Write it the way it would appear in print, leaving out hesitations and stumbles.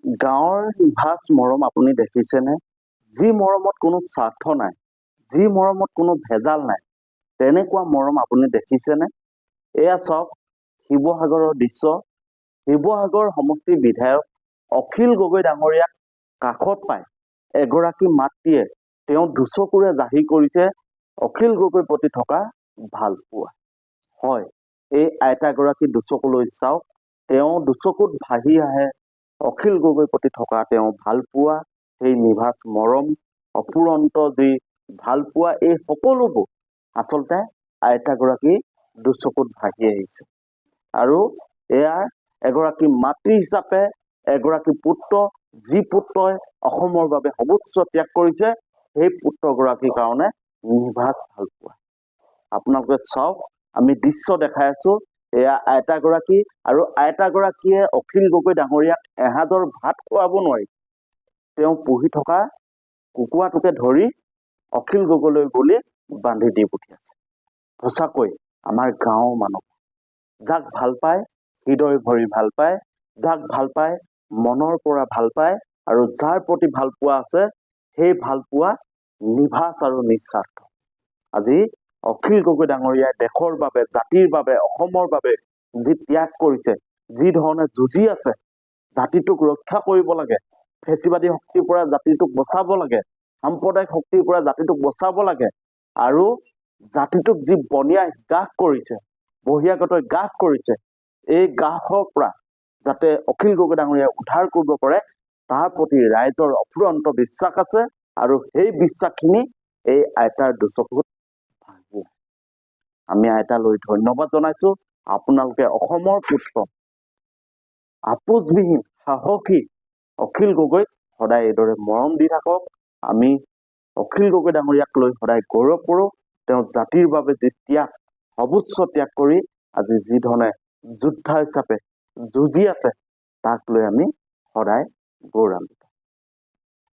গাঁৱৰ নিভাঁজ মৰম আপুনি দেখিছেনে? যি মৰমত কোনো স্বাৰ্থ নাই, যি মৰমত কোনো ভেজাল নাই, তেনেকুৱা মৰম আপুনি দেখিছেনে? এয়া চাওক শিৱসাগৰৰ দৃশ্য। শিৱসাগৰ সমষ্টিৰ বিধায়ক অখিল গগৈ ডাঙৰীয়াক কাষত পাই এগৰাকী মাতৃয়ে তেওঁ দুচকুৰে জাহিৰ কৰিছে অখিল গগৈৰ প্ৰতি থকা ভাল পোৱা। হয়, এই আইতাগৰাকী দুচকুলৈ চাওক, তেওঁ দুচকুত ভাহি আহে অখিল গগৈৰ প্ৰতি থকা তেওঁ ভাল পোৱা, সেই নিভাঁজ মৰম, অফুৰন্ত যি ভাল পোৱা, এই সকলোবোৰ আচলতে আইতাগৰাকী দুচকুত ভাহি আহিছে। আৰু এয়া এগৰাকী মাতৃ হিচাপে এগৰাকী পুত্ৰ, যি পুত্ৰই অসমৰ বাবে সৰ্বোচ্চ ত্যাগ কৰিছে, সেই পুত্ৰগৰাকীৰ কাৰণে নিভাঁজ ভাল পোৱা। আপোনালোকে চাওক, আমি দৃশ্য দেখাই আছো। এয়া আইতাগৰাকী, আৰু আইতাগৰাকীয়ে অখিল গগৈ ডাঙৰীয়াক এসাঁজৰ ভাত খুৱাব নোৱাৰি তেওঁ পুহি থকা কুকুৰাটোকে ধৰি অখিল গগৈলৈ বুলি বান্ধি দি পঠিয়াইছে। সঁচাকৈ আমাৰ গাঁৱৰ মানুহ, যাক ভাল পায় হৃদয় ভৰি ভাল পায়, যাক ভাল পায় মনৰ পৰা ভাল পায়, আৰু যাৰ প্ৰতি ভাল পোৱা আছে সেই ভাল পোৱা নিভাঁজ আৰু নিস্বাৰ্থ। আজি অখিল গগৈ ডাঙৰীয়াই দেশৰ বাবে, জাতিৰ বাবে, অসমৰ বাবে যি ত্যাগ কৰিছে, যি ধৰণে যুঁজি আছে, জাতিটোক ৰক্ষা কৰিব লাগে, ফেচিবাদী শক্তিৰ পৰা জাতিটোক বচাব লাগে, সাম্প্ৰদায়িক শক্তিৰ পৰা জাতিটোক বচাব লাগে, আৰু জাতিটোক যি বনিয়াই গ্ৰাস কৰিছে, বহিৰাগতই গ্ৰাস কৰিছে, এই গ্ৰাসৰ পৰা যাতে অখিল গগৈ ডাঙৰীয়াই উদ্ধাৰ কৰিব পাৰে, তাৰ প্ৰতি ৰাইজৰ অফুৰন্ত বিশ্বাস আছে। আৰু সেই বিশ্বাসখিনি এই আইতাৰ দুচকুত ভাহি আহে। আমি আইতালৈ ধন্যবাদ জনাইছো। আপোনালোকে অসমৰ পুত্ৰ, আপোচবিহীন সাহসী অখিল গগৈক সদায় এইদৰে মৰম দি থাকক। আমি অখিল গগৈ ডাঙৰীয়াক লৈ সদায় গৌৰৱ কৰোঁ। তেওঁ জাতিৰ বাবে যি ত্যাগ, সৰ্বোচ্চ ত্যাগ কৰি আজি যি ধৰণে যোদ্ধা হিচাপে যুঁজি আছে, তাক লৈ আমি সদায় গৌৰৱান্বিত।